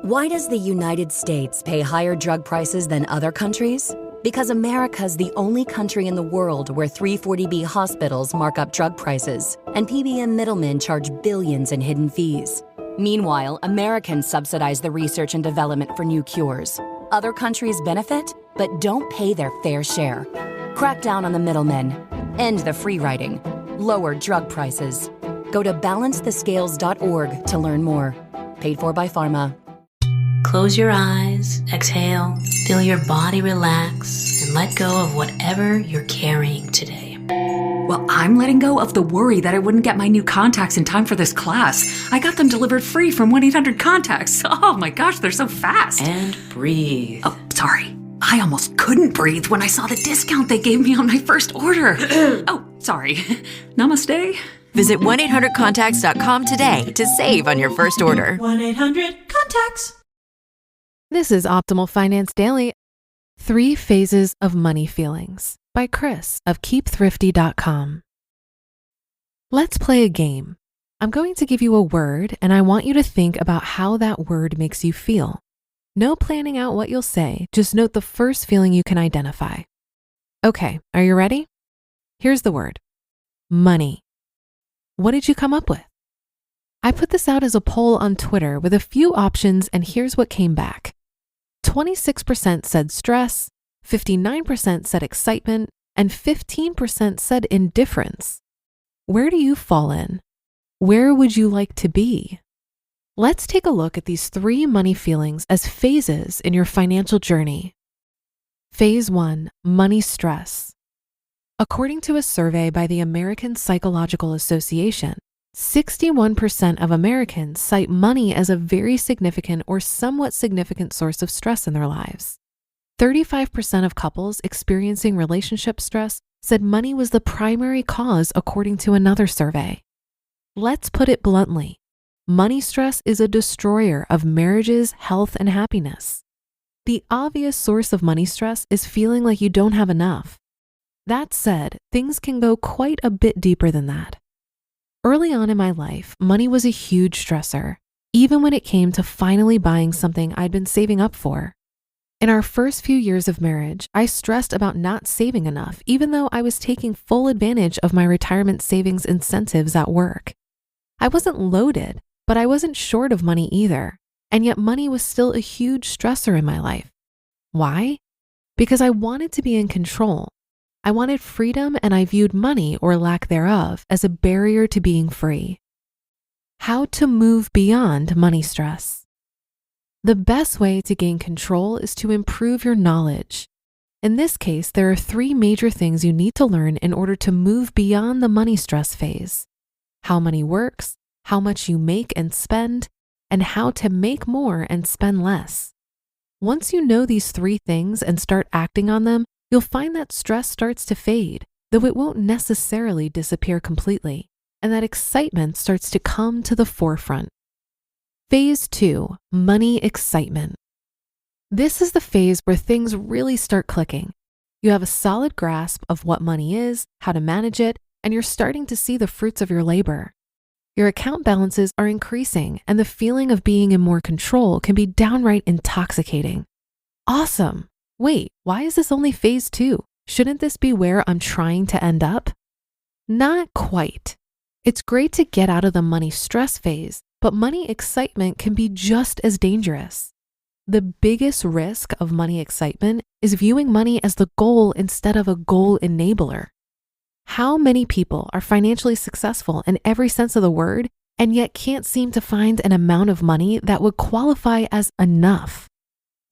Why does the United States pay higher drug prices than other countries? Because America's the only country in the world where 340B hospitals mark up drug prices and PBM middlemen charge billions in hidden fees. Meanwhile, Americans subsidize the research and development for new cures. Other countries benefit, but don't pay their fair share. Crack down on the middlemen. End the free riding. Lower drug prices. Go to balancethescales.org to learn more. Paid for by Pharma. Close your eyes, exhale, feel your body relax, and let go of whatever you're carrying today. Well, I'm letting go of the worry that I wouldn't get my new contacts in time for this class. I got them delivered free from 1-800-CONTACTS. Oh my gosh, they're so fast. And breathe. Oh, sorry. I almost couldn't breathe when I saw the discount they gave me on my first order. Oh, sorry. Namaste. Visit 1-800-CONTACTS.com today to save on your first order. 1-800-CONTACTS. This is Optimal Finance Daily, 3 Phases of Money Feelings by Chris of KeepThrifty.com. Let's play a game. I'm going to give you a word and I want you to think about how that word makes you feel. No planning out what you'll say, just note the first feeling you can identify. Okay, are you ready? Here's the word. Money. What did you come up with? I put this out as a poll on Twitter with a few options and here's what came back. 26% said stress, 59% said excitement, and 15% said indifference. Where do you fall in? Where would you like to be? Let's take a look at these 3 money feelings as phases in your financial journey. Phase 1, money stress. According to a survey by the American Psychological Association, 61% of Americans cite money as a very significant or somewhat significant source of stress in their lives. 35% of couples experiencing relationship stress said money was the primary cause, according to another survey. Let's put it bluntly. Money stress is a destroyer of marriages, health, and happiness. The obvious source of money stress is feeling like you don't have enough. That said, things can go quite a bit deeper than that. Early on in my life, money was a huge stressor, even when it came to finally buying something I'd been saving up for. In our first few years of marriage, I stressed about not saving enough, even though I was taking full advantage of my retirement savings incentives at work. I wasn't loaded, but I wasn't short of money either, and yet money was still a huge stressor in my life. Why? Because I wanted to be in control. I wanted freedom and I viewed money, or lack thereof, as a barrier to being free. How to move beyond money stress. The best way to gain control is to improve your knowledge. In this case, there are 3 major things you need to learn in order to move beyond the money stress phase: how money works, how much you make and spend, and how to make more and spend less. Once you know these 3 things and start acting on them, you'll find that stress starts to fade, though it won't necessarily disappear completely, and that excitement starts to come to the forefront. Phase 2, money excitement. This is the phase where things really start clicking. You have a solid grasp of what money is, how to manage it, and you're starting to see the fruits of your labor. Your account balances are increasing, and the feeling of being in more control can be downright intoxicating. Awesome! Wait, why is this only phase 2? Shouldn't this be where I'm trying to end up? Not quite. It's great to get out of the money stress phase, but money excitement can be just as dangerous. The biggest risk of money excitement is viewing money as the goal instead of a goal enabler. How many people are financially successful in every sense of the word and yet can't seem to find an amount of money that would qualify as enough?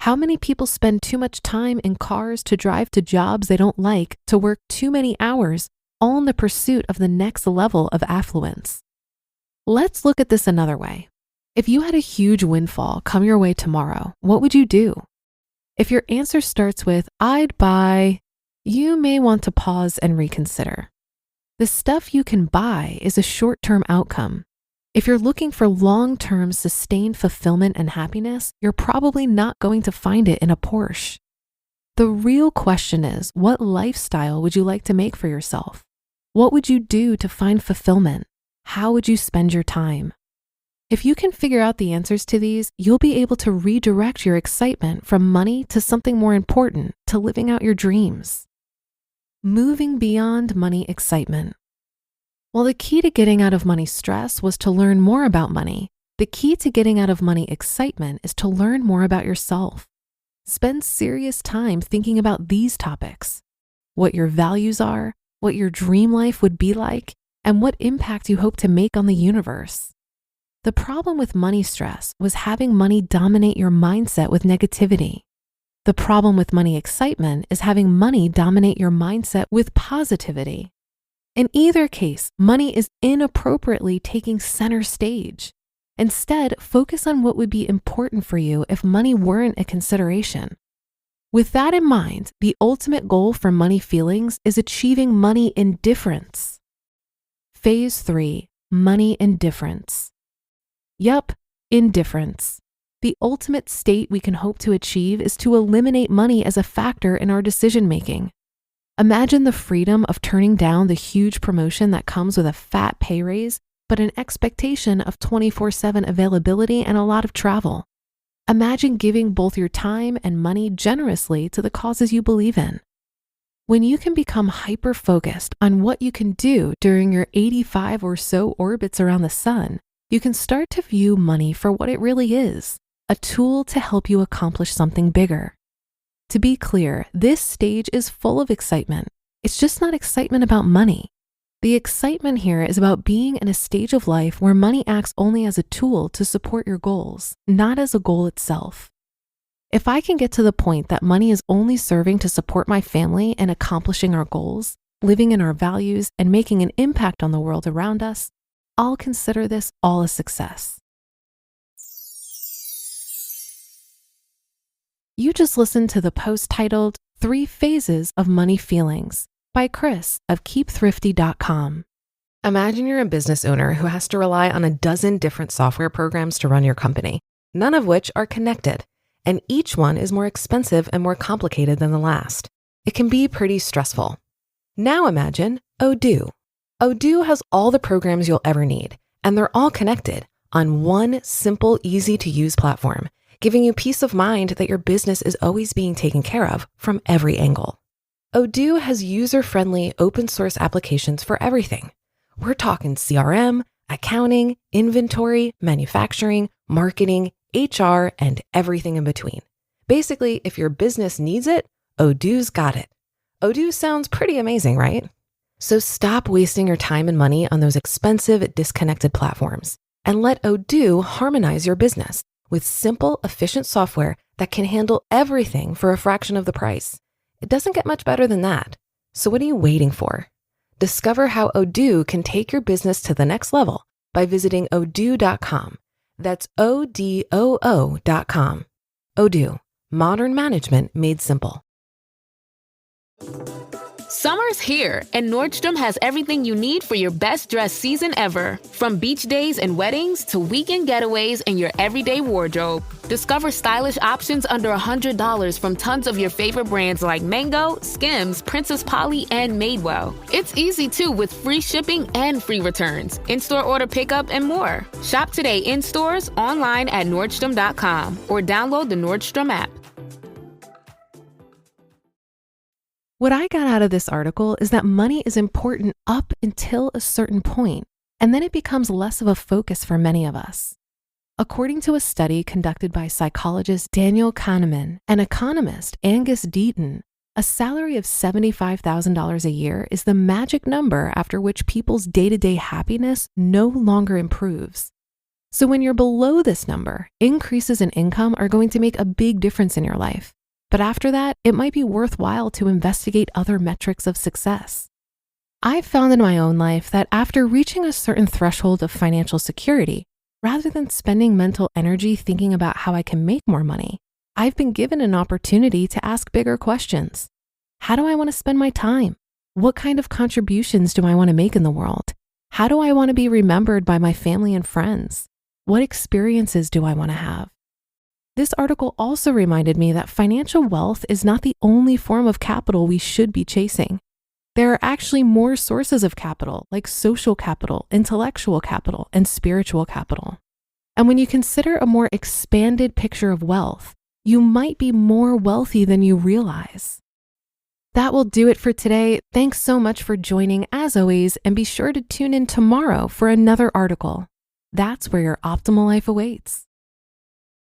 How many people spend too much time in cars to drive to jobs they don't like, to work too many hours, all in the pursuit of the next level of affluence? Let's look at this another way. If you had a huge windfall come your way tomorrow, what would you do? If your answer starts with, I'd buy, you may want to pause and reconsider. The stuff you can buy is a short-term outcome. If you're looking for long-term sustained fulfillment and happiness, you're probably not going to find it in a Porsche. The real question is, what lifestyle would you like to make for yourself? What would you do to find fulfillment? How would you spend your time? If you can figure out the answers to these, you'll be able to redirect your excitement from money to something more important, to living out your dreams. Moving beyond money excitement. While the key to getting out of money stress was to learn more about money, the key to getting out of money excitement is to learn more about yourself. Spend serious time thinking about these topics: what your values are, what your dream life would be like, and what impact you hope to make on the universe. The problem with money stress was having money dominate your mindset with negativity. The problem with money excitement is having money dominate your mindset with positivity. In either case, money is inappropriately taking center stage. Instead, focus on what would be important for you if money weren't a consideration. With that in mind, the ultimate goal for money feelings is achieving money indifference. Phase 3, money indifference. Yup, indifference. The ultimate state we can hope to achieve is to eliminate money as a factor in our decision-making. Imagine the freedom of turning down the huge promotion that comes with a fat pay raise, but an expectation of 24/7 availability and a lot of travel. Imagine giving both your time and money generously to the causes you believe in. When you can become hyper-focused on what you can do during your 85 or so orbits around the sun, you can start to view money for what it really is, a tool to help you accomplish something bigger. To be clear, this stage is full of excitement. It's just not excitement about money. The excitement here is about being in a stage of life where money acts only as a tool to support your goals, not as a goal itself. If I can get to the point that money is only serving to support my family and accomplishing our goals, living in our values, and making an impact on the world around us, I'll consider this all a success. You just listened to the post titled 3 Phases of Money Feelings by Chris of KeepThrifty.com. Imagine you're a business owner who has to rely on a dozen different software programs to run your company, none of which are connected, and each one is more expensive and more complicated than the last. It can be pretty stressful. Now imagine Odoo. Odoo has all the programs you'll ever need, and they're all connected on one simple, easy-to-use platform, giving you peace of mind that your business is always being taken care of from every angle. Odoo has user-friendly open-source applications for everything. We're talking CRM, accounting, inventory, manufacturing, marketing, HR, and everything in between. Basically, if your business needs it, Odoo's got it. Odoo sounds pretty amazing, right? So stop wasting your time and money on those expensive, disconnected platforms and let Odoo harmonize your business with simple, efficient software that can handle everything for a fraction of the price. It doesn't get much better than that. So what are you waiting for? Discover how Odoo can take your business to the next level by visiting odoo.com. That's ODOO.com. Odoo, modern management made simple. Summer's here, and Nordstrom has everything you need for your best dress season ever. From beach days and weddings to weekend getaways and your everyday wardrobe. Discover stylish options under $100 from tons of your favorite brands like Mango, Skims, Princess Polly, and Madewell. It's easy too with free shipping and free returns, in-store order pickup, and more. Shop today in stores, online at Nordstrom.com, or download the Nordstrom app. What I got out of this article is that money is important up until a certain point, and then it becomes less of a focus for many of us. According to a study conducted by psychologist Daniel Kahneman and economist Angus Deaton, a salary of $75,000 a year is the magic number after which people's day-to-day happiness no longer improves. So when you're below this number, increases in income are going to make a big difference in your life. But after that, it might be worthwhile to investigate other metrics of success. I've found in my own life that after reaching a certain threshold of financial security, rather than spending mental energy thinking about how I can make more money, I've been given an opportunity to ask bigger questions. How do I want to spend my time? What kind of contributions do I want to make in the world? How do I want to be remembered by my family and friends? What experiences do I want to have? This article also reminded me that financial wealth is not the only form of capital we should be chasing. There are actually more sources of capital, like social capital, intellectual capital, and spiritual capital. And when you consider a more expanded picture of wealth, you might be more wealthy than you realize. That will do it for today. Thanks so much for joining as always, and be sure to tune in tomorrow for another article. That's where your optimal life awaits.